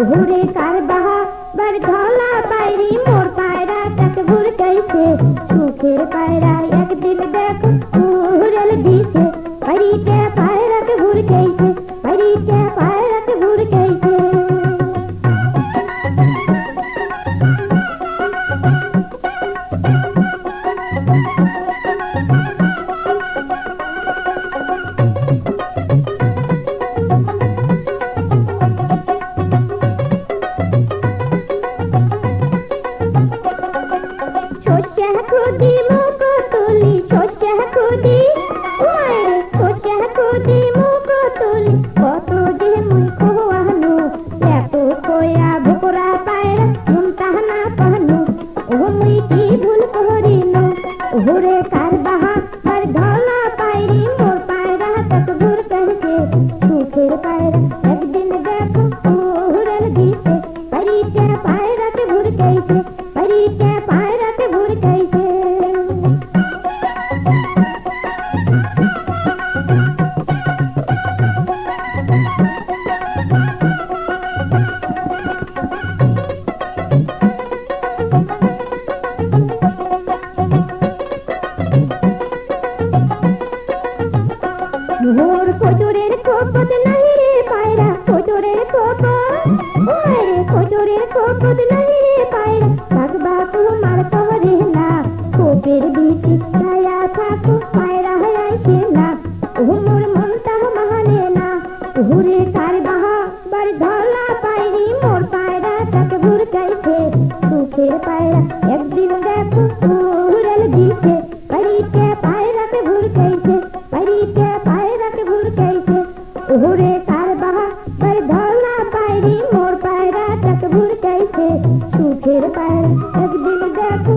ঘুরে কার বাহা বার ধলা পায়রি মোর পায়রা তাকে ভুরকাইছে সুখের পায়রা একদিন দেখো উড়েল দিছে পারিতে পায়রাকে ভুরকাইছে পারিতে পায়রাকে ভুরকাইছে খুদি মুখ তুলি শস্যা খুদি ওরে শস্যা খুদি মুখ তুলি কত যে মুই খোয়ানো এত কয়া ভোকরা পায়রা মুমতা না পাহানো ও মুই কি ভুল করিনো ওরে কার বাহা আর ধলা পায়রি মোর পায়রা তক ভুর কইছে সুখের পায়রা একদিন দেখো উড়েল দিছে পারিতে পায়রাকে ভুর কইছে পারিতে পায়রাকে ভুর কইছে মোর কোজরের কোপদ নাই রে পায়রা কোজরের কোপদ ওরে কোজরের কোপদ নাই রে পায়রা বাগবা তোমার তরে না কোপের বিটি ছায়া থাকো পায়রা আইছে না ও মোর মনটা মানে না ঘুরে কার বাহা বার ধলা পায়রি মোর পায়রা তাকে ভুরকাইছে সুখের পায়রা একদিন দেখো উড়েল দিছে পারিতে পায়রাকে ভুরকাইছে পারিতে পায়রাকে ভুরকাইছে ওরে কার বাহা বার ধলা পায়রি মোর পায়রা তাকে ভুরকাইছে সুখের পায়রা একদিন দেখো